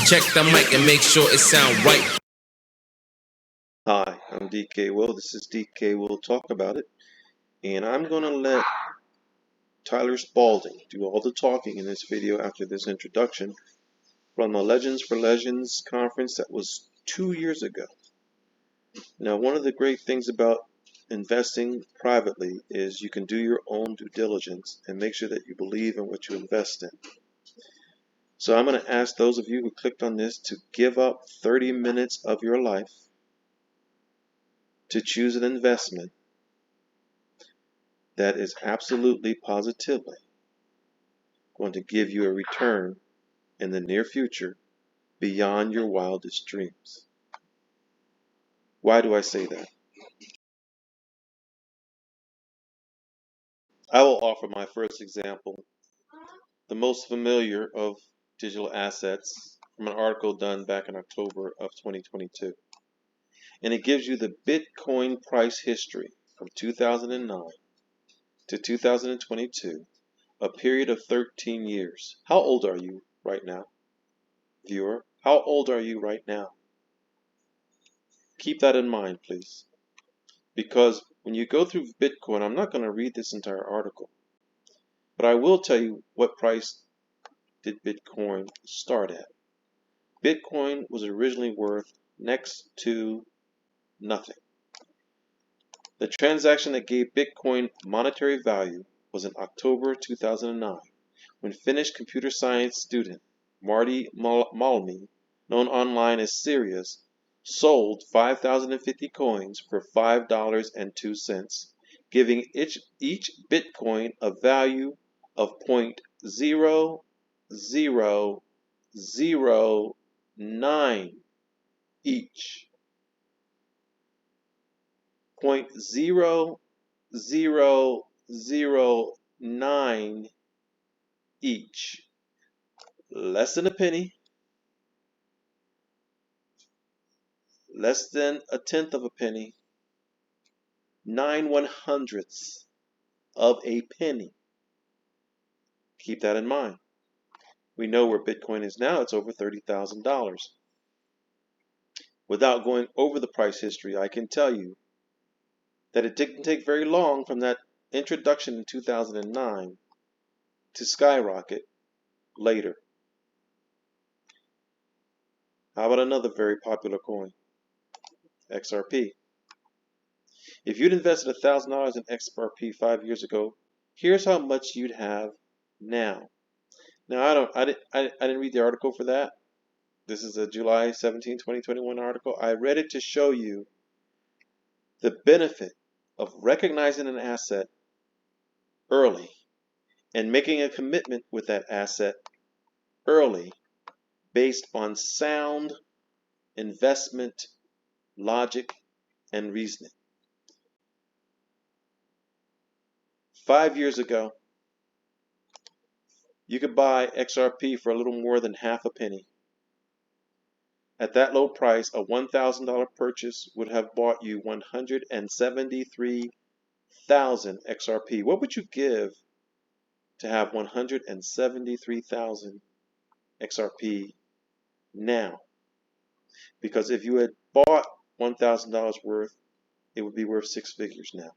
Check the mic and make sure it sound right. Hi, I'm DK Will. This is DK Will Talk About It. And I'm going to let Tyler Spalding do all the talking in this video after this introduction from the Legends for Legends conference that was 2 years ago. Now, one of the great things about investing privately is you can do your own due diligence and make sure that you believe in what you invest in. So I'm going to ask those of you who clicked on this to give up 30 minutes of your life to choose an investment that is absolutely positively going to give you a return in the near future beyond your wildest dreams. Why do I say that? I will offer my first example, the most familiar of digital assets, from an article done back in October of 2022. And it gives you the Bitcoin price history from 2009 to 2022, a period of 13 years. How old are you right now, viewer? How old are you right now? Keep that in mind, please. Because when you go through Bitcoin, I'm not going to read this entire article, but I will tell you what price did Bitcoin start at. Bitcoin was originally worth next to nothing. The transaction that gave Bitcoin monetary value was in October 2009, when Finnish computer science student Martti Malmi, known online as Sirius, sold 5,050 coins for $5.02, giving each Bitcoin a value of 0.0009 each. 0.0009 each. Less than a penny, less than a tenth of a penny, 9/100ths of a penny. Keep that in mind. We know where Bitcoin is now. It's over $30,000. Without going over the price history, I can tell you that it didn't take very long from that introduction in 2009 to skyrocket later. How about another very popular coin? XRP. If you'd invested $1,000 in XRP 5 years ago, here's how much you'd have now. Now I didn't read the article for that. This is a July 17, 2021 article. I read it to show you the benefit of recognizing an asset early and making a commitment with that asset early based on sound investment logic and reasoning. 5 years ago, you could buy XRP for a little more than half a penny. At that low price, a $1,000 purchase would have bought you 173,000 XRP. What would you give to have 173,000 XRP now? Because if you had bought $1,000 worth, it would be worth 6 figures now.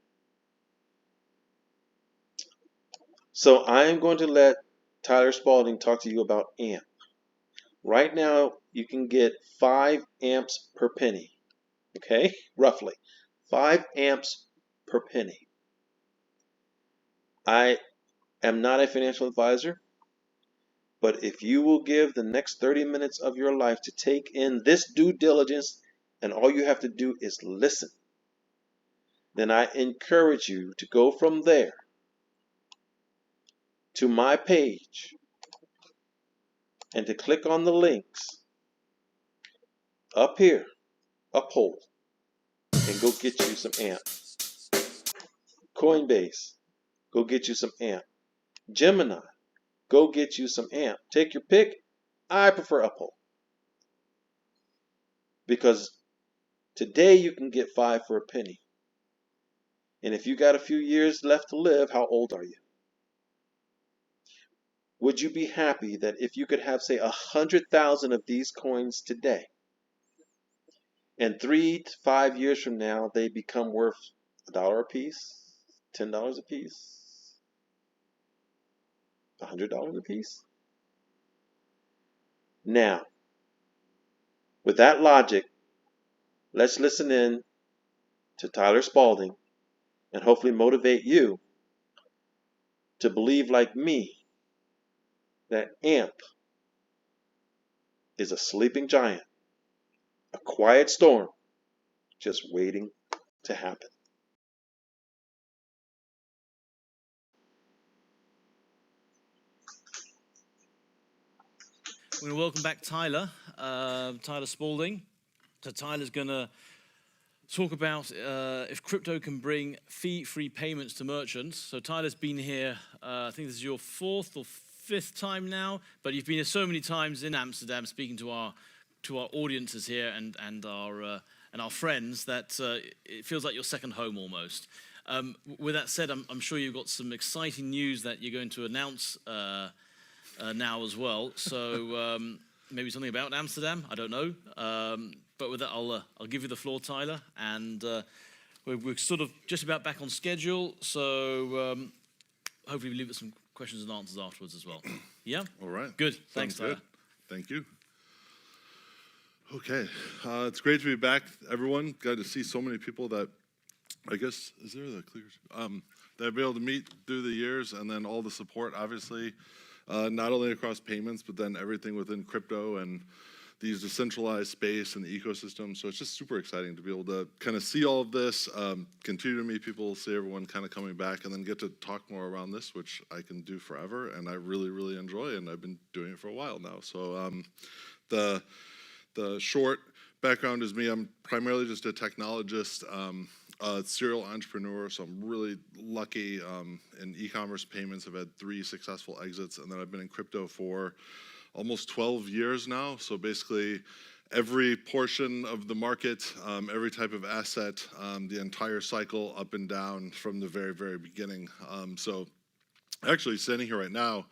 So I am going to let Tyler Spalding talk to you about AMP. Right now, you can get 5 amps per penny. Okay, roughly 5 amps per penny. I am not a financial advisor, but if you will give the next 30 minutes of your life to take in this due diligence, and all you have to do is listen, then I encourage you to go from there to my page and to click on the links up here, uphold, and go get you some AMP. Coinbase, go get you some AMP. Gemini, go get you some AMP. Take your pick. I prefer uphold. Because today you can get 5 for a penny. And if you got a few years left to live, how old are you? would you be happy that if you could have, say, 100,000 of these coins today, and 3 to 5 years from now, they become worth $1 a piece, $10 a piece, $100 a piece? Now, with that logic, let's listen in to Tyler Spalding and hopefully motivate you to believe like me that AMP is a sleeping giant, a quiet storm just waiting to happen. We're going to welcome back Tyler, Tyler Spalding. So Tyler's going to talk about if crypto can bring fee-free payments to merchants. So Tyler's been here, I think this is your 4th or 5th time now, but you've been here so many times in Amsterdam speaking to our audiences here and our friends that it feels like your second home almost. With that said, I'm sure you've got some exciting news that you're going to announce now as well. So maybe something about Amsterdam, I don't know. But with that, I'll give you the floor, Tyler. And we're sort of just about back on schedule. So hopefully we'll leave it some questions and answers afterwards as well. Yeah? All right. Good. Thanks, Tyler. Good. Thank you. Okay. It's great to be back, everyone. Glad to see so many people that, I guess, is there the clear? That I've been able to meet through the years, and then all the support, obviously, not only across payments, but then everything within crypto and these decentralized space and the ecosystem. So it's just super exciting to be able to kind of see all of this, continue to meet people, see everyone kind of coming back, and then get to talk more around this, which I can do forever, and I really, really enjoy, and I've been doing it for a while now. So the short background is me. I'm primarily just a technologist, a serial entrepreneur, so I'm really lucky in e-commerce payments. I've had 3 successful exits, and then I've been in crypto for almost 12 years now. So basically every portion of the market, every type of asset, the entire cycle up and down from the very, very beginning. So actually standing here right now,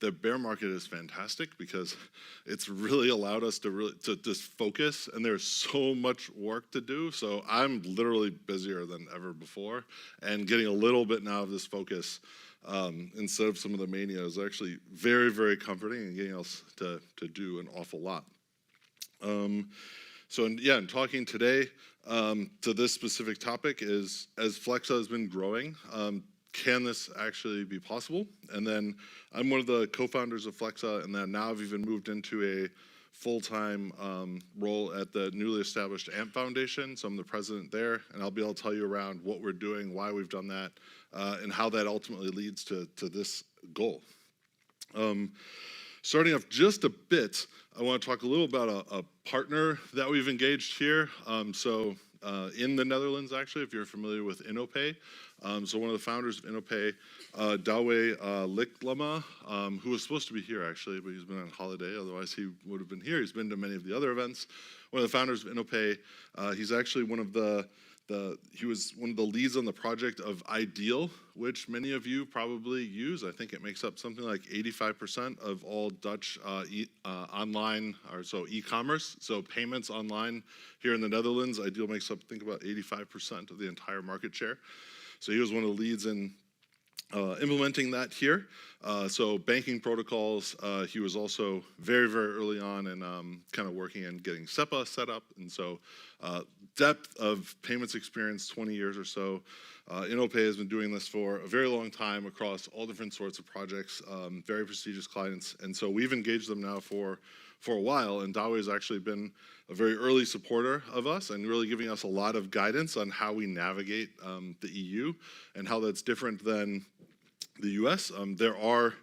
the bear market is fantastic because it's really allowed us to just focus, and there's so much work to do. So I'm literally busier than ever before, and getting a little bit now of this focus instead of some of the mania is actually very, very comforting and getting us to do an awful lot. So in talking today to this specific topic is, as Flexa has been growing, can this actually be possible? And then I'm one of the co-founders of Flexa, and then now I've even moved into a full-time role at the newly established AMP Foundation. So I'm the president there, and I'll be able to tell you around what we're doing, why we've done that, and how that ultimately leads to this goal. Starting off just a bit, I want to talk a little about a partner that we've engaged here. In the Netherlands, actually, if you're familiar with InnoPay. So one of the founders of InnoPay, Daly Liklama, who was supposed to be here, actually, but he's been on holiday. Otherwise, he would have been here. He's been to many of the other events. One of the founders of InnoPay, he's actually one of he was one of the leads on the project of Ideal, which many of you probably use. I think it makes up something like 85% of all Dutch online, or so e-commerce, so payments online here in the Netherlands. Ideal makes up, I think, about 85% of the entire market share. So he was one of the leads in implementing that here. So banking protocols, he was also very, very early on in kind of working and getting SEPA set up. And so depth of payments experience, 20 years or so. InnoPay has been doing this for a very long time across all different sorts of projects, very prestigious clients. And so we've engaged them now for a while, and Daly has actually been a very early supporter of us and really giving us a lot of guidance on how we navigate the EU and how that's different than the US. There are,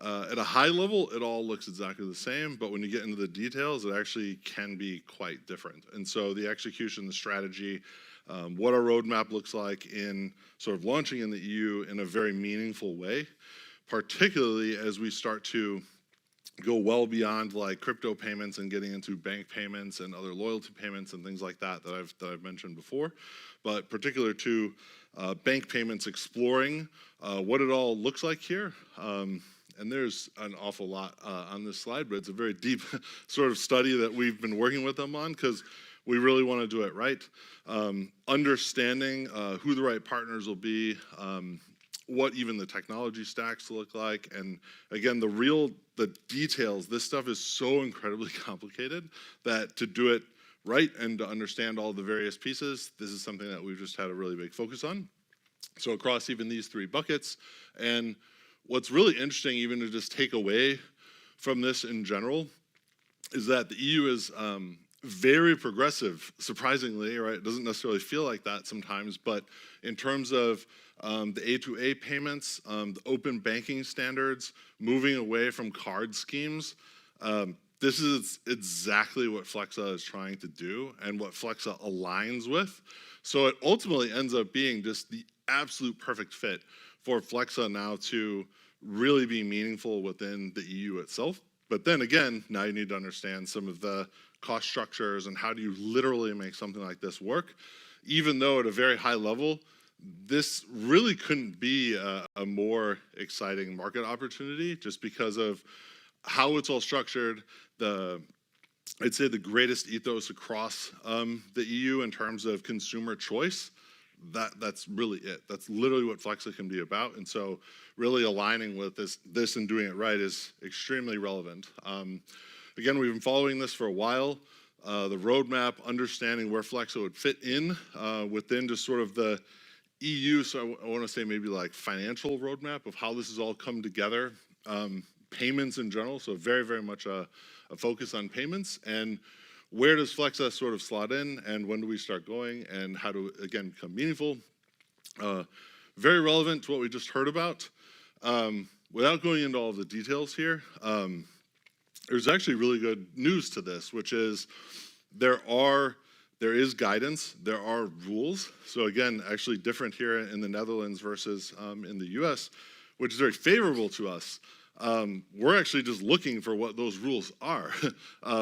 at a high level, it all looks exactly the same, but when you get into the details, it actually can be quite different. And so the execution, the strategy, what our roadmap looks like in sort of launching in the EU in a very meaningful way, particularly as we start to go well beyond like crypto payments and getting into bank payments and other loyalty payments and things like that I've mentioned before, but particular to bank payments, exploring what it all looks like here, And there's an awful lot on this slide, but it's a very deep sort of study that we've been working with them on because we really want to do it right. Understanding who the right partners will be, what even the technology stacks look like, and again, the details. This stuff is so incredibly complicated that to do it right and to understand all the various pieces, this is something that we've just had a really big focus on. So across even these three buckets, and what's really interesting even to just take away from this in general is that the EU is very progressive, surprisingly, right? It doesn't necessarily feel like that sometimes, but in terms of the A2A payments, the open banking standards, moving away from card schemes, this is exactly what Flexa is trying to do and what Flexa aligns with. So it ultimately ends up being just the absolute perfect fit for Flexa now to really be meaningful within the EU itself. But then again, now you need to understand some of the cost structures and how do you literally make something like this work. Even though at a very high level, this really couldn't be a more exciting market opportunity just because of how it's all structured, I'd say the greatest ethos across the EU in terms of consumer choice. That's really it. That's literally what Flexa can be about. And so really aligning with this and doing it right is extremely relevant. Again, we've been following this for a while. The roadmap, understanding where Flexa would fit in within just sort of the EU, so I want to say maybe like financial roadmap of how this has all come together. Payments in general, so very, very much a focus on payments. And where does Flexa sort of slot in, and when do we start going, and how to, again, become meaningful? Very relevant to what we just heard about. Without going into all of the details here, there's actually really good news to this, which is there is guidance, there are rules. So again, actually different here in the Netherlands versus in the US, which is very favorable to us. We're actually just looking for what those rules are.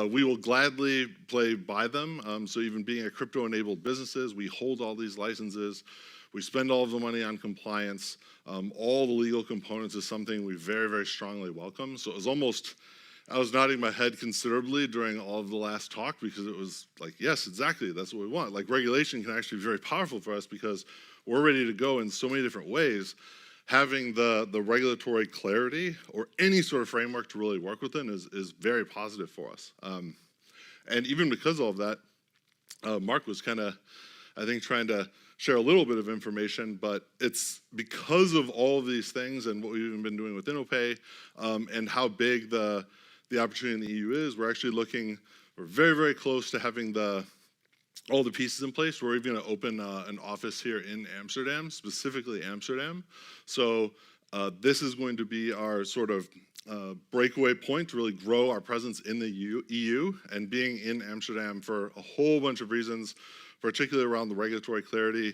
We will gladly play by them. So even being a crypto-enabled businesses, we hold all these licenses. We spend all of the money on compliance. All the legal components is something we very, very strongly welcome. So it was almost, I was nodding my head considerably during all of the last talk because it was like, yes, exactly, that's what we want. Like regulation can actually be very powerful for us because we're ready to go in so many different ways. Having the regulatory clarity or any sort of framework to really work within is very positive for us. And even because of all of that, Mark was kind of, I think, trying to share a little bit of information, but it's because of all of these things and what we've even been doing with InnoPay and how big the opportunity in the EU is, we're very, very close to having all the pieces in place. We're even going to open an office here in Amsterdam, specifically Amsterdam. So this is going to be our sort of breakaway point to really grow our presence in the EU and being in Amsterdam for a whole bunch of reasons, particularly around the regulatory clarity,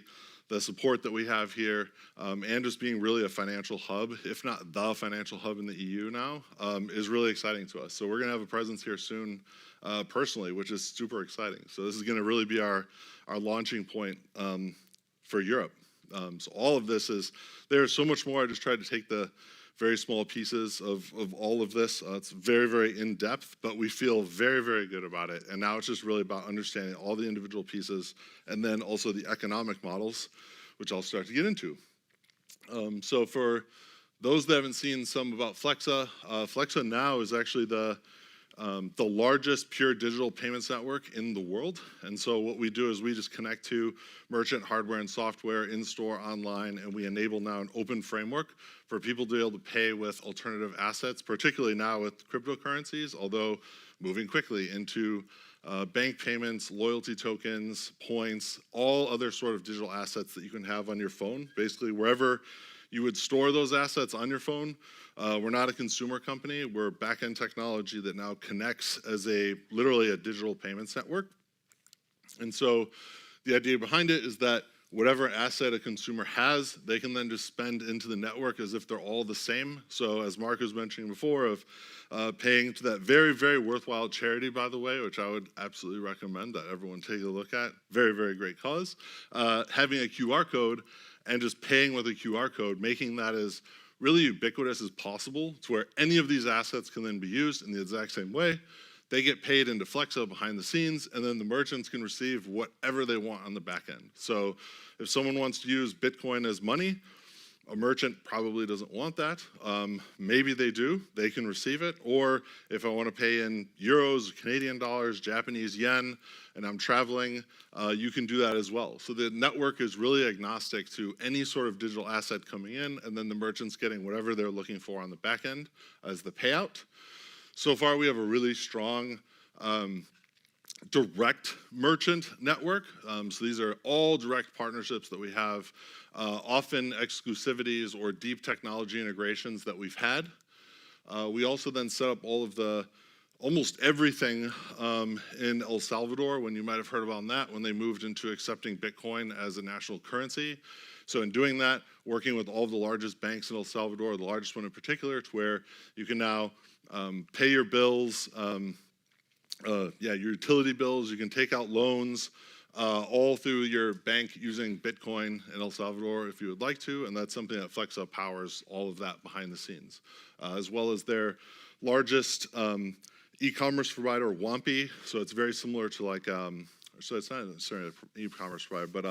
the support that we have here, and just being really a financial hub, if not the financial hub in the EU now, is really exciting to us. So we're going to have a presence here soon, personally, which is super exciting. So this is going to really be our launching point for Europe. So all of this there's so much more. I just tried to take the very small pieces of all of this. It's very, very in-depth, but we feel very, very good about it. And now it's just really about understanding all the individual pieces and then also the economic models, which I'll start to get into. So for those that haven't seen some about Flexa, Flexa now is actually the largest pure digital payments network in the world. And so what we do is we just connect to merchant hardware and software in-store, online, and we enable now an open framework for people to be able to pay with alternative assets, particularly now with cryptocurrencies, although moving quickly into bank payments, loyalty tokens, points, all other sort of digital assets that you can have on your phone. Basically, wherever you would store those assets on your phone. We're not a consumer company. We're back-end technology that now connects as literally a digital payments network. And so the idea behind it is that whatever asset a consumer has, they can then just spend into the network as if they're all the same. So as Mark was mentioning before of paying to that very, very worthwhile charity, by the way, which I would absolutely recommend that everyone take a look at. Very, very great cause. Having a QR code and just paying with a QR code, making that as really ubiquitous as possible to where any of these assets can then be used in the exact same way. They get paid into Flexo behind the scenes, and then the merchants can receive whatever they want on the back end. So if someone wants to use Bitcoin as money, a merchant probably doesn't want that. Maybe they do, they can receive it. Or if I want to pay in euros, Canadian dollars, Japanese yen, and I'm traveling, you can do that as well. So the network is really agnostic to any sort of digital asset coming in, and then the merchant's getting whatever they're looking for on the back end as the payout. So far, we have a really strong direct merchant network. So these are all direct partnerships that we have, often exclusivities or deep technology integrations that we've had. We also then set up almost everything in El Salvador, when you might have heard about that, when they moved into accepting Bitcoin as a national currency. So in doing that, working with all of the largest banks in El Salvador, the largest one in particular, to where you can now pay your bills, your utility bills, you can take out loans, all through your bank using Bitcoin in El Salvador if you would like to, and that's something that Flexo powers all of that behind the scenes, as well as their largest e-commerce provider, Wampi. So it's very similar to like, so it's not necessarily an e-commerce provider, but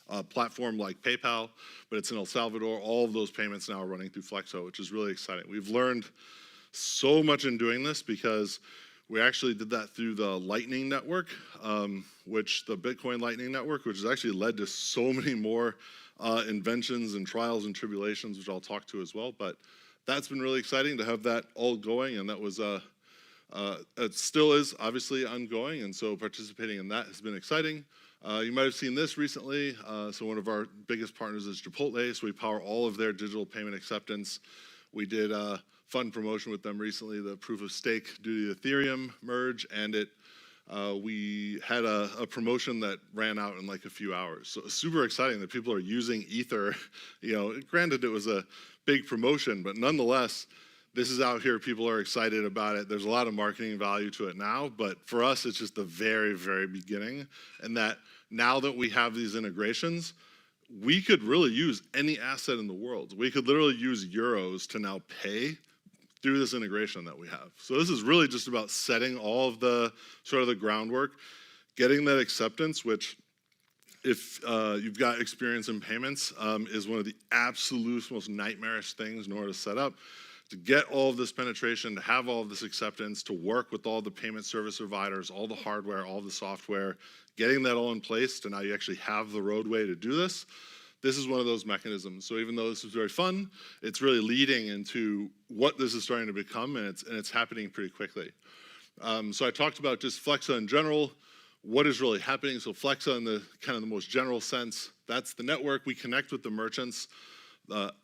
a platform like PayPal, but it's in El Salvador. All of those payments now are running through Flexo, which is really exciting. We've learned so much in doing this because we actually did that through the Lightning Network, which the Bitcoin Lightning Network, which has actually led to so many more inventions and trials and tribulations, which I'll talk to as well. But that's been really exciting to have that all going, and that was it still is obviously ongoing, and so participating in that has been exciting. You might have seen this recently. So one of our biggest partners is Chipotle, so we power all of their digital payment acceptance. We did a fun promotion with them recently, the proof of stake due to the Ethereum merge, and we had a promotion that ran out in like a few hours. So it's super exciting that people are using Ether. Granted it was a big promotion, but nonetheless, this is out here, people are excited about it. There's a lot of marketing value to it now, but for us, it's just the very, very beginning. And that now that we have these integrations, we could really use any asset in the world. We could literally use euros to now pay through this integration that we have. So this is really just about setting all of the sort of the groundwork, getting that acceptance, which if you've got experience in payments, is one of the absolute most nightmarish things in order to set up. To get all of this penetration, to have all of this acceptance, to work with all the payment service providers, all the hardware, all the software, getting that all in place to now you actually have the roadway to do this. This is one of those mechanisms. So even though this is very fun, it's really leading into what this is starting to become, and it's happening pretty quickly. So I talked about just Flexo in general, what is really happening. So Flexo in the kind of the most general sense, that's the network. We connect with the merchants.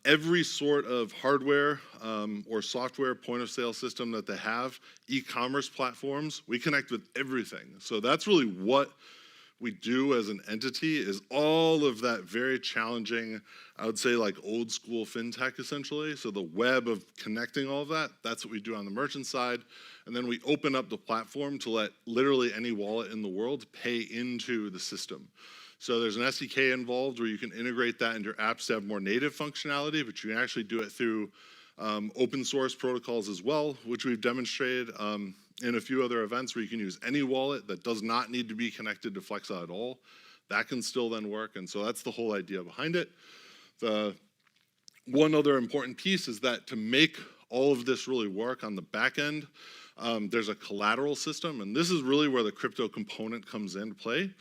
Every sort of hardware or software point of sale system that they have, e-commerce platforms, we connect with everything. So that's really what we do as an entity, is all of that very challenging, I would say like old school fintech essentially. So the web of connecting all of that, that's what we do on the merchant side. And then we open up the platform to let literally any wallet in the world pay into the system. So there's an SDK involved where you can integrate that into your apps to have more native functionality, but you can actually do it through open source protocols as well, which we've demonstrated in a few other events where you can use any wallet that does not need to be connected to Flexo at all. That can still then work, and so that's the whole idea behind it. The one other important piece is that to make all of this really work on the back end, there's a collateral system, and this is really where the crypto component comes into play.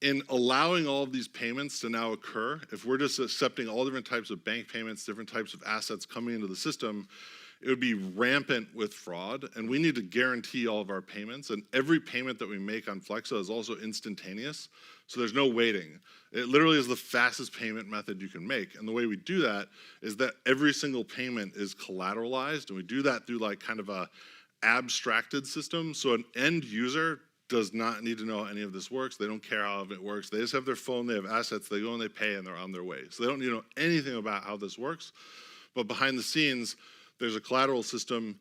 In allowing all of these payments to now occur, if we're just accepting all different types of bank payments, different types of assets coming into the system, it would be rampant with fraud, and we need to guarantee all of our payments, and every payment that we make on Flexo is also instantaneous, so there's no waiting. It literally is the fastest payment method you can make, and the way we do that is that every single payment is collateralized, and we do that through like kind of a abstracted system, so an end user does not need to know how any of this works. They don't care how it works. They just have their phone, they have assets, they go and they pay, and they're on their way. So they don't need to know anything about how this works. But behind the scenes, there's a collateral system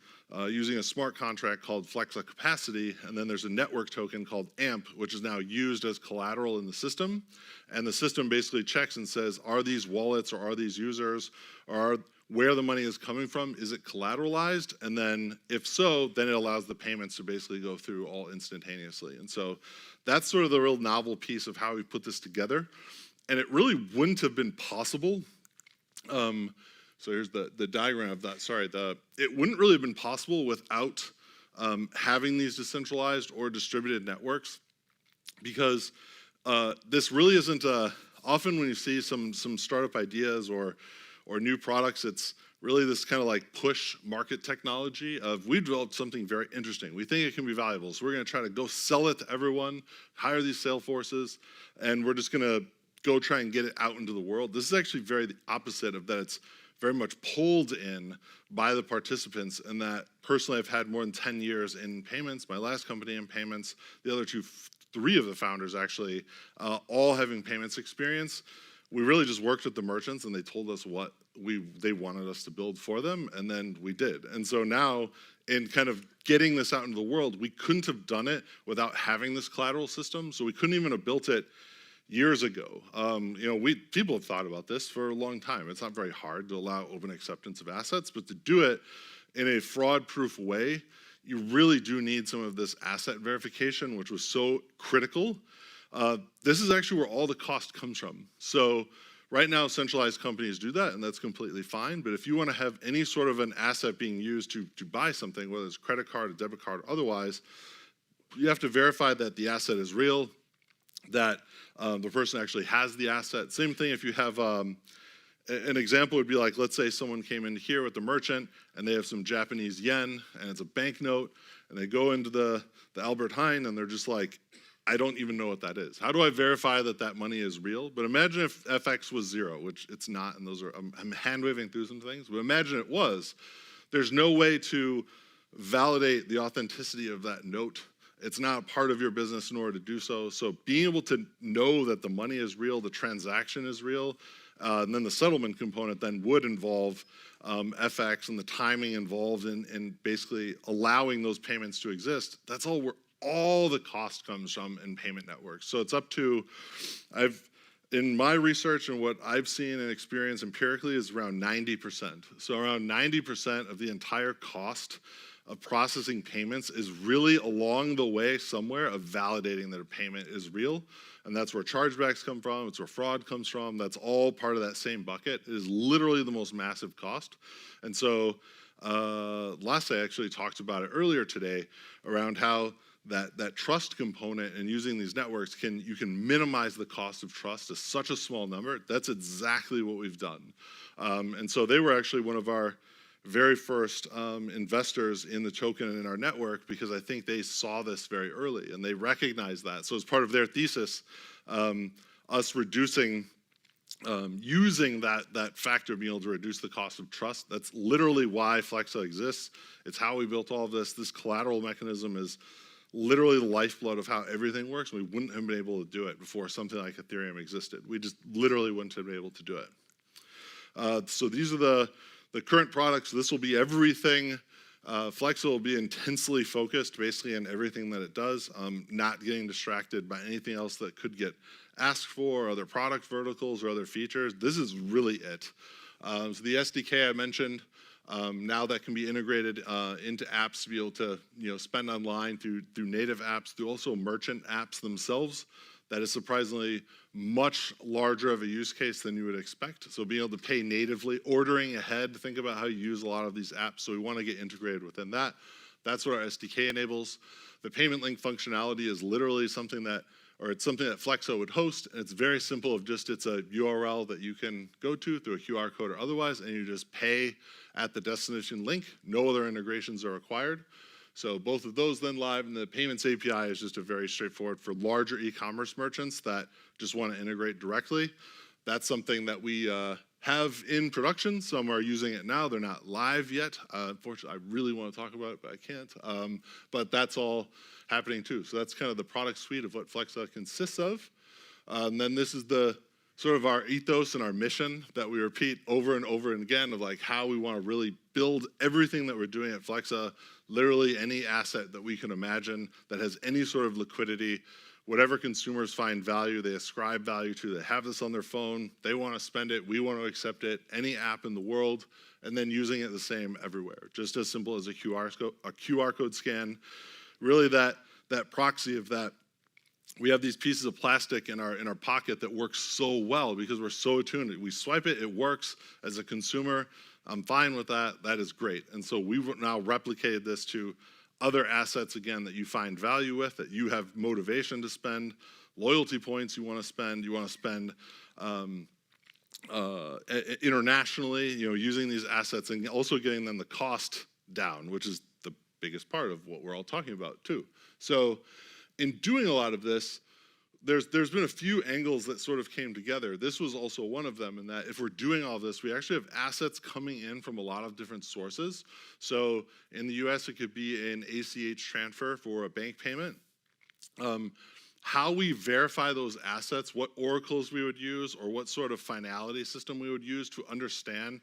using a smart contract called Flexo Capacity, and then there's a network token called AMP, which is now used as collateral in the system. And the system basically checks and says, are these wallets or are these users, or where the money is coming from. Is it collateralized? And then if so, then it allows the payments to basically go through all instantaneously. And so that's sort of the real novel piece of how we put this together. And it really wouldn't have been possible. So here's the diagram of that. Sorry, it wouldn't really have been possible without having these decentralized or distributed networks, because this really isn't often when you see some startup ideas or new products, it's really this kind of like push market technology of we developed something very interesting. We think it can be valuable, so we're going to try to go sell it to everyone, hire these sales forces, and we're just going to go try and get it out into the world. This is actually very the opposite of that. It's very much pulled in by the participants, and that personally I've had more than 10 years in payments, my last company in payments, the other three of the founders actually, all having payments experience. We really just worked with the merchants and they told us what they wanted us to build for them, and then we did. And so now in kind of getting this out into the world, we couldn't have done it without having this collateral system, so we couldn't even have built it years ago. People have thought about this for a long time. It's not very hard to allow open acceptance of assets, but to do it in a fraud-proof way, you really do need some of this asset verification, which was so critical. This is actually where all the cost comes from. So right now, centralized companies do that, and that's completely fine. But if you want to have any sort of an asset being used to buy something, whether it's a credit card, a debit card, or otherwise, you have to verify that the asset is real, that the person actually has the asset. Same thing if you have, an example would be like, let's say someone came in here with the merchant and they have some Japanese yen and it's a banknote, and they go into the Albert Heijn and they're just like, I don't even know what that is. How do I verify that that money is real? But imagine if FX was zero, which it's not, and those are, I'm hand-waving through some things, but imagine it was. There's no way to validate the authenticity of that note. It's not part of your business in order to do so. So being able to know that the money is real, the transaction is real, and then the settlement component then would involve FX and the timing involved in basically allowing those payments to exist. That's all where all the cost comes from in payment networks. So it's up to, in my research and what I've seen and experienced empirically is around 90%. So around 90% of the entire cost of processing payments is really along the way somewhere of validating that a payment is real. And that's where chargebacks come from, it's where fraud comes from, that's all part of that same bucket. It is literally the most massive cost. And so lastly, I actually talked about it earlier today around how that trust component and using these networks you can minimize the cost of trust to such a small number. That's exactly what we've done. And so they were actually one of our very first investors in the token and in our network, because I think they saw this very early and they recognized that. So as part of their thesis, us reducing, using that factor of being able to reduce the cost of trust, that's literally why Flexa exists. It's how we built all of this. This collateral mechanism is literally the lifeblood of how everything works. We wouldn't have been able to do it before something like Ethereum existed. We just literally wouldn't have been able to do it. So these are the current products. This will be everything. Flexa will be intensely focused basically on everything that it does, not getting distracted by anything else that could get asked for, other product verticals or other features. This is really it. So the SDK I mentioned, now that can be integrated into apps to be able to spend online through native apps, through also merchant apps themselves. That is surprisingly much larger of a use case than you would expect. So being able to pay natively, ordering ahead, think about how you use a lot of these apps. So we want to get integrated within that. That's what our SDK enables. The payment link functionality is literally something that Flexa would host, and it's very simple it's a URL that you can go to through a QR code or otherwise, and you just pay at the destination link. No other integrations are required. So both of those then live, and the payments API is just a very straightforward for larger e-commerce merchants that just want to integrate directly. That's something that we have in production. Some are using it now. They're not live yet. Unfortunately, I really want to talk about it, but I can't. But that's all happening too. So that's kind of the product suite of what Flexa consists of. And then this is the sort of our ethos and our mission that we repeat over and over and again of like how we want to really build everything that we're doing at Flexa, literally any asset that we can imagine that has any sort of liquidity. Whatever consumers find value, they ascribe value to. They have this on their phone. They want to spend it. We want to accept it. Any app in the world, and then using it the same everywhere. Just as simple as a QR code scan. Really that proxy of that. We have these pieces of plastic in our pocket that works so well because we're so attuned. We swipe it, it works. As a consumer, I'm fine with that. That is great. And so we've now replicated this to other assets, again, that you find value with, that you have motivation to spend, loyalty points you want to spend internationally, using these assets and also getting them the cost down, which is the biggest part of what we're all talking about too. So in doing a lot of this, there's been a few angles that sort of came together. This was also one of them, in that if we're doing all this, we actually have assets coming in from a lot of different sources. So in the US, it could be an ACH transfer for a bank payment. How we verify those assets, what oracles we would use, or what sort of finality system we would use to understand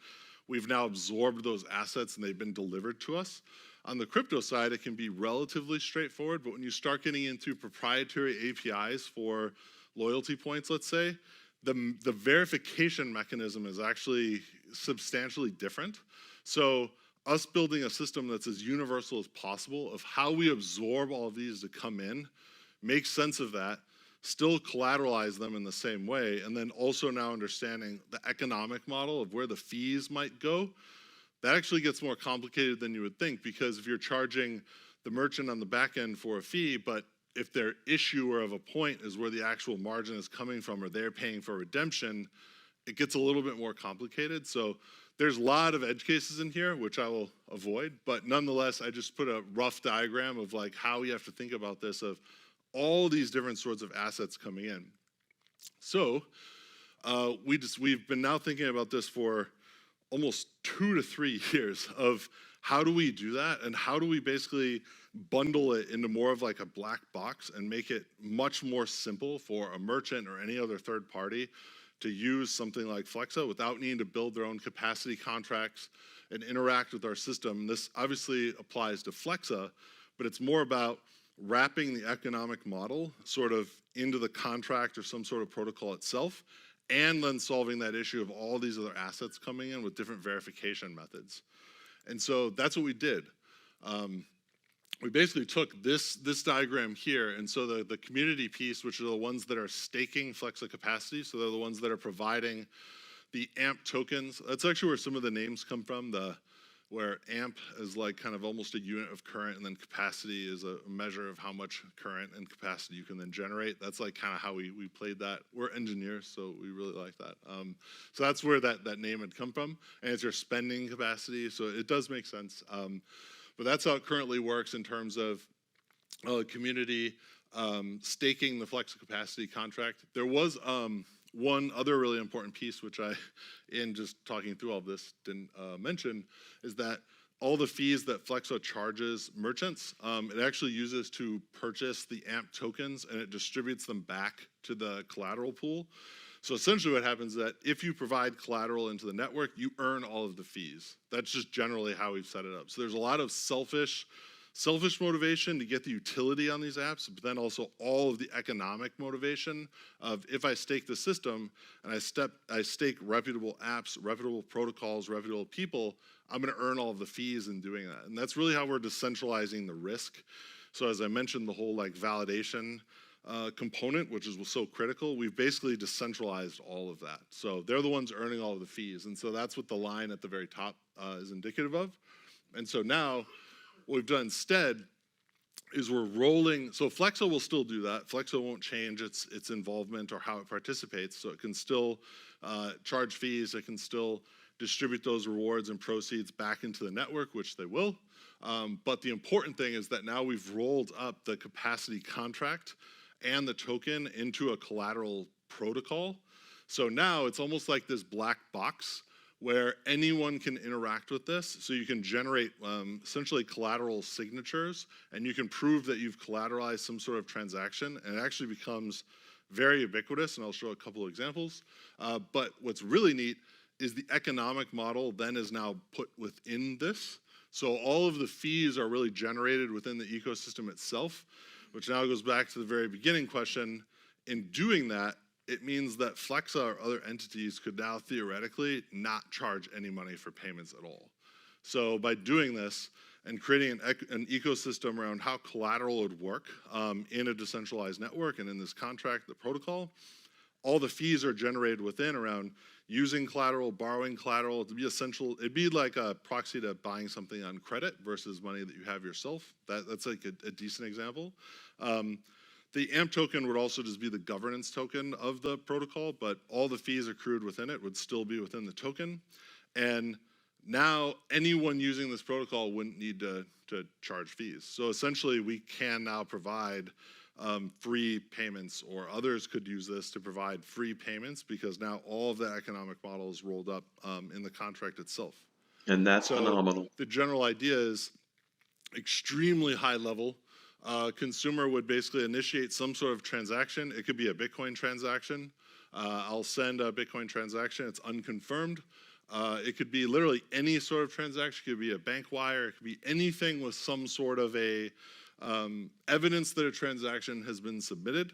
we've now absorbed those assets and they've been delivered to us. On the crypto side, it can be relatively straightforward, but when you start getting into proprietary APIs for loyalty points, let's say, the verification mechanism is actually substantially different. So us building a system that's as universal as possible of how we absorb all of these to come in, make sense of that, still collateralize them in the same way, and then also now understanding the economic model of where the fees might go. That actually gets more complicated than you would think, because if you're charging the merchant on the back end for a fee, but if their issuer of a point is where the actual margin is coming from, or they're paying for redemption, it gets a little bit more complicated. So there's a lot of edge cases in here, which I will avoid, but nonetheless, I just put a rough diagram of like how you have to think about this, of all these different sorts of assets coming in. So we've been now thinking about this for almost 2 to 3 years of how do we do that, and how do we basically bundle it into more of like a black box and make it much more simple for a merchant or any other third party to use something like Flexa without needing to build their own capacity contracts and interact with our system. This obviously applies to Flexa, but it's more about wrapping the economic model sort of into the contract or some sort of protocol itself, and then solving that issue of all these other assets coming in with different verification methods. And so that's what we did. We basically took this diagram here, and so the community piece, which are the ones that are staking Flexa capacity, so they're the ones that are providing the AMP tokens. That's actually where some of the names come from, where AMP is like kind of almost a unit of current, and then capacity is a measure of how much current and capacity you can then generate. That's like kind of how we played that. We're engineers, so we really like that. So that's where that name had come from, and it's your spending capacity, so it does make sense. But that's how it currently works in terms of community staking the Flexa capacity contract. There was one other really important piece, which I, in just talking through all of this, didn't mention, is that all the fees that Flexa charges merchants, it actually uses to purchase the AMP tokens, and it distributes them back to the collateral pool. So essentially what happens is that if you provide collateral into the network, you earn all of the fees. That's just generally how we've set it up. So there's a lot of selfish motivation to get the utility on these apps, but then also all of the economic motivation of, if I stake the system and I stake reputable apps, reputable protocols, reputable people, I'm going to earn all of the fees in doing that. And that's really how we're decentralizing the risk. So as I mentioned, the whole like validation component, which is so critical, we've basically decentralized all of that. So they're the ones earning all of the fees. And so that's what the line at the very top is indicative of. And so now, what we've done instead is we're rolling, so Flexa will still do that. Flexa won't change its involvement or how it participates, so it can still charge fees, it can still distribute those rewards and proceeds back into the network, which they will. But the important thing is that now we've rolled up the capacity contract and the token into a collateral protocol. So now it's almost like this black box where anyone can interact with this. So you can generate essentially collateral signatures, and you can prove that you've collateralized some sort of transaction, and it actually becomes very ubiquitous, and I'll show a couple of examples. But what's really neat is the economic model then is now put within this. So all of the fees are really generated within the ecosystem itself, which now goes back to the very beginning question. In doing that, it means that Flexa or other entities could now theoretically not charge any money for payments at all. So by doing this and creating an ecosystem around how collateral would work in a decentralized network and in this contract, the protocol, all the fees are generated within around using collateral, borrowing collateral. To be essential, it'd be like a proxy to buying something on credit versus money that you have yourself. That's like a decent example. The AMP token would also just be the governance token of the protocol, but all the fees accrued within it would still be within the token. And now anyone using this protocol wouldn't need to charge fees. So essentially we can now provide free payments, or others could use this to provide free payments, because now all of the economic model is rolled up in the contract itself. And that's phenomenal. The general idea is extremely high level. Consumer would basically initiate some sort of transaction. It could be a Bitcoin transaction. I'll send a Bitcoin transaction. It's unconfirmed. It could be literally any sort of transaction. It could be a bank wire. It could be anything with some sort of a evidence that a transaction has been submitted.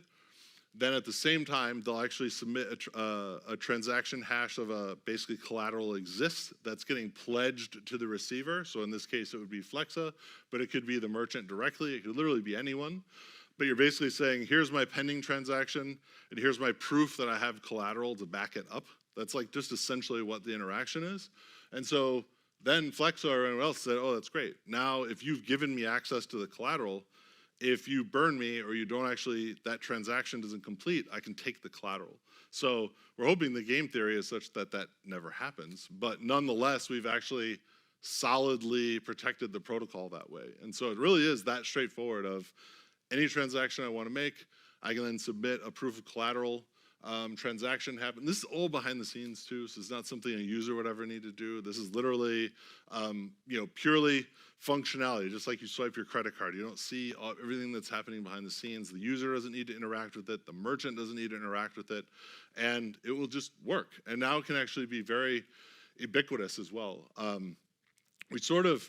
Then at the same time, they'll actually submit a transaction hash of a basically collateral exists that's getting pledged to the receiver. So in this case, it would be Flexa, but it could be the merchant directly. It could literally be anyone. But you're basically saying, here's my pending transaction, and here's my proof that I have collateral to back it up. That's like just essentially what the interaction is. And so then Flexa or anyone else said, oh, that's great. Now, if you've given me access to the collateral, if you burn me or you don't actually, that transaction doesn't complete, I can take the collateral. So we're hoping the game theory is such that that never happens, but nonetheless, we've actually solidly protected the protocol that way. And so it really is that straightforward of any transaction I want to make, I can then submit a proof of collateral. Transaction happen. This is all behind the scenes too, so it's not something a user would ever need to do. This is literally, purely functionality, just like you swipe your credit card. You don't see everything that's happening behind the scenes. The user doesn't need to interact with it. The merchant doesn't need to interact with it, and it will just work. And now it can actually be very ubiquitous as well. We sort of,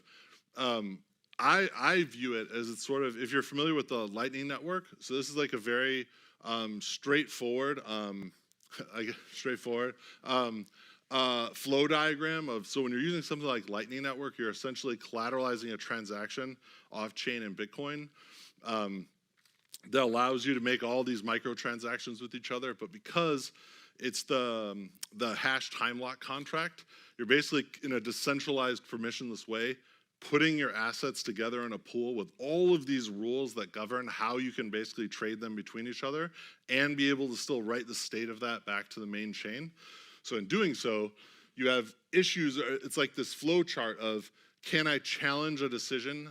I view it as it's sort of, if you're familiar with the Lightning Network, so this is like a very straightforward flow diagram of, so when you're using something like Lightning Network, you're essentially collateralizing a transaction off-chain in Bitcoin that allows you to make all these micro-transactions with each other. But because it's the hash time lock contract, you're basically in a decentralized, permissionless way putting your assets together in a pool with all of these rules that govern how you can basically trade them between each other and be able to still write the state of that back to the main chain. So in doing so, you have issues. It's like this flow chart of, can I challenge a decision?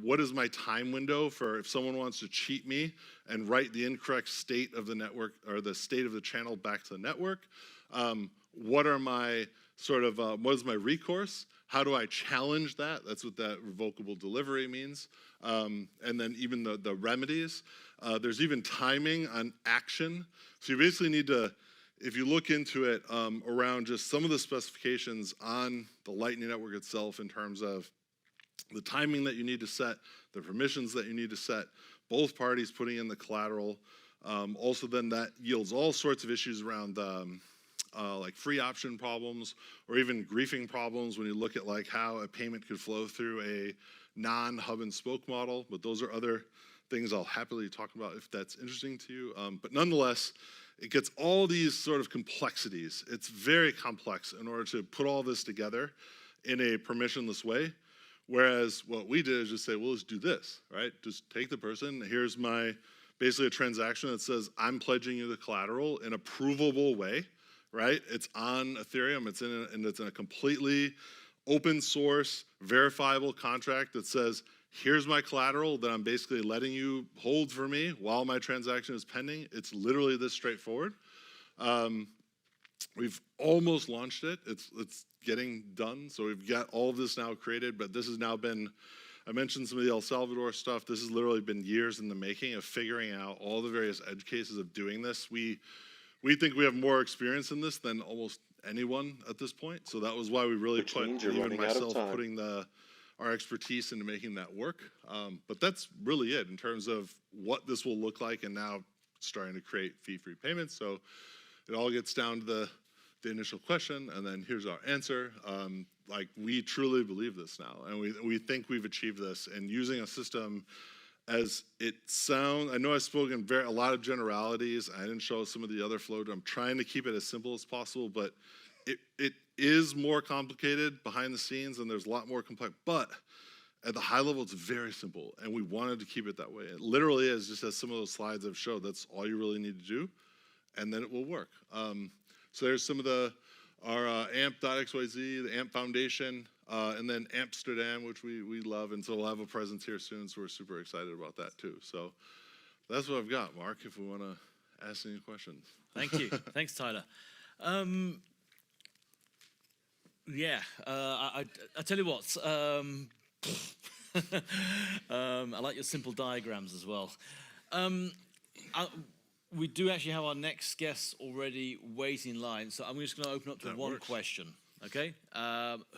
What is my time window for if someone wants to cheat me and write the incorrect state of the network or the state of the channel back to the network? What are my what is my recourse? How do I challenge that? That's what that revocable delivery means. And then even the remedies. There's even timing on action. So you basically need to, if you look into it around just some of the specifications on the Lightning Network itself in terms of the timing that you need to set, the permissions that you need to set, both parties putting in the collateral. Also then that yields all sorts of issues around like free option problems or even griefing problems when you look at like how a payment could flow through a non-hub and spoke model. But those are other things I'll happily talk about if that's interesting to you. But nonetheless, it gets all these sort of complexities. It's very complex in order to put all this together in a permissionless way. Whereas what we did is just say, well, let's do this, right? Just take the person, here's my, basically a transaction that says, I'm pledging you the collateral in a provable way, right? It's on Ethereum, it's in a completely open source, verifiable contract that says, here's my collateral that I'm basically letting you hold for me while my transaction is pending. It's literally this straightforward. We've almost launched it. It's getting done. So we've got all of this now created, but this has now been, I mentioned some of the El Salvador stuff. This has literally been years in the making of figuring out all the various edge cases of doing this. We think we have more experience in this than almost anyone at this point. So that was why we really put, even myself, putting our expertise into making that work. But that's really it in terms of what this will look like and now starting to create fee-free payments. So it all gets down to the initial question, and then here's our answer. Like, we truly believe this now, and we think we've achieved this. And using a system as it sounds, I know I spoke in a lot of generalities. I didn't show some of the other flow. I'm trying to keep it as simple as possible, but it is more complicated behind the scenes, and there's a lot more complex. But at the high level, it's very simple, and we wanted to keep it that way. It literally is just as some of those slides have showed. That's all you really need to do, and then it will work. So there's some of our AMP.xyz, the AMP Foundation, and then Amsterdam, which we love, and so we'll have a presence here soon, so we're super excited about that too. So that's what I've got, Mark, if we want to ask any questions. Thank you. Thanks, Tyler. Yeah, I tell you what, I like your simple diagrams as well. We do actually have our next guest already waiting in line, so I'm just going to open up to one question, okay?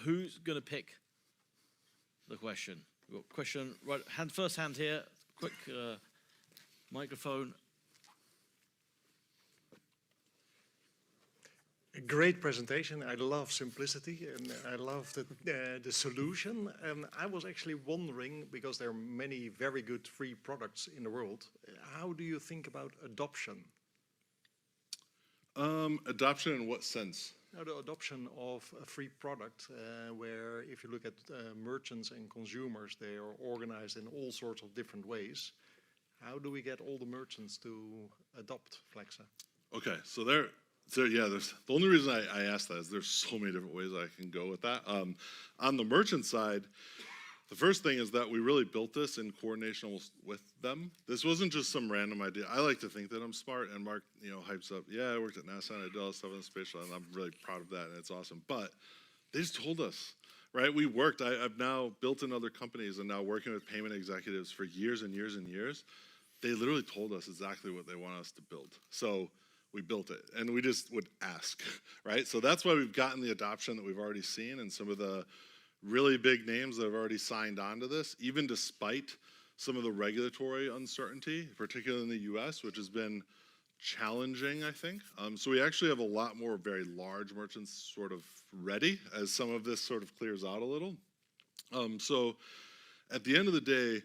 Who's going to pick the question? We've got question, right, first hand here, quick microphone. A great presentation. I love simplicity, and I love the solution. I was actually wondering, because there are many very good free products in the world, how do you think about adoption? Adoption in what sense? Now, the adoption of a free product, where if you look at merchants and consumers, they are organized in all sorts of different ways. How do we get all the merchants to adopt Flexa? Okay, so yeah, there's the only reason I asked that is there's so many different ways I can go with that. On the merchant side, the first thing is that we really built this in coordination with them. This wasn't just some random idea. I like to think that I'm smart, and Mark, hypes up, yeah, I worked at NASA and I did all this stuff in the space shuttle, and I'm really proud of that, and it's awesome. But they just told us, right? We worked. I've now built in other companies and now working with payment executives for years and years and years. They literally told us exactly what they want us to build. So we built it, and we just would ask, right? So that's why we've gotten the adoption that we've already seen, and some of the really big names that have already signed on to this, even despite some of the regulatory uncertainty, particularly in the US, which has been challenging, I think. So we actually have a lot more very large merchants sort of ready as some of this sort of clears out a little. So at the end of the day,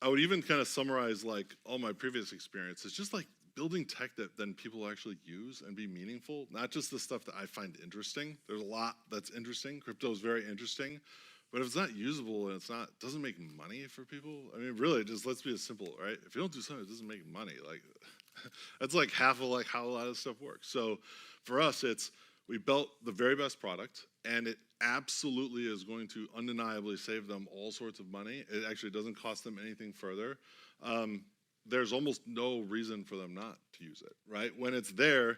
I would even kind of summarize like all my previous experiences, just like building tech that then people actually use and be meaningful, not just the stuff that I find interesting. There's a lot that's interesting. Crypto is very interesting, but if it's not usable and doesn't make money for people, I mean, really, just let's be as simple, right? If you don't do something that doesn't make money, like that's like half of like how a lot of stuff works. So for us, we built the very best product, and it absolutely is going to undeniably save them all sorts of money. It actually doesn't cost them anything further. There's almost no reason for them not to use it, right? When it's there,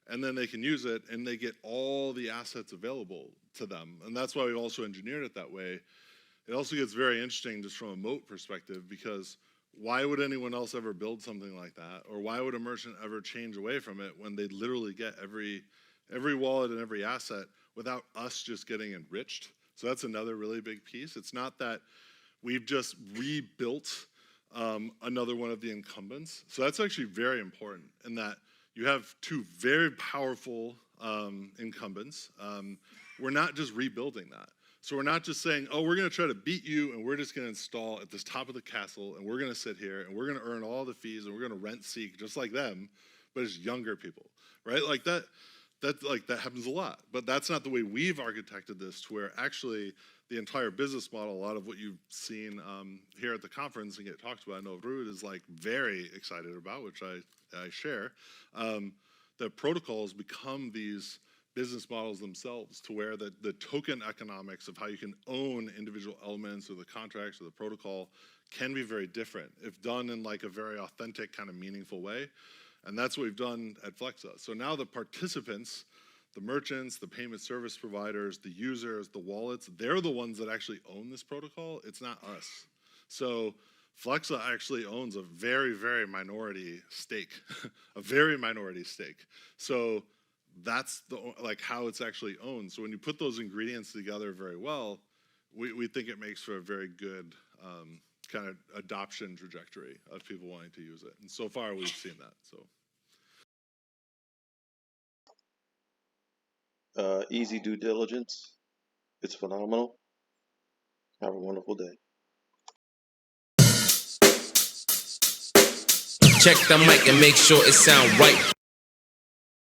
and then they can use it, and they get all the assets available to them. And that's why we also engineered it that way. It also gets very interesting just from a moat perspective, because why would anyone else ever build something like that? Or why would a merchant ever change away from it when they literally get every wallet and every asset without us just getting enriched? So that's another really big piece. It's not that we've just rebuilt another one of the incumbents. So that's actually very important in that you have two very powerful incumbents. We're not just rebuilding that. So we're not just saying, oh, we're going to try to beat you, and we're just going to install at this top of the castle, and we're going to sit here, and we're going to earn all the fees, and we're going to rent seek just like them, but it's younger people, right? Like that happens a lot. But that's not the way we've architected this, to where actually the entire business model, a lot of what you've seen here at the conference and get talked about, I know Ruud is like very excited about, which I share. The protocols become these business models themselves, to where the token economics of how you can own individual elements or the contracts or the protocol can be very different if done in like a very authentic kind of meaningful way. And that's what we've done at Flexa. So now the participants, the merchants, the payment service providers, the users, the wallets, they're the ones that actually own this protocol. It's not us. So Flexa actually owns a very, very minority stake, a very minority stake. So that's how it's actually owned. So when you put those ingredients together very well, we think it makes for a very good kind of adoption trajectory of people wanting to use it. And so far, we've seen that. So Easy due diligence. It's phenomenal. Have a wonderful day. Check the mic and make sure it sound right.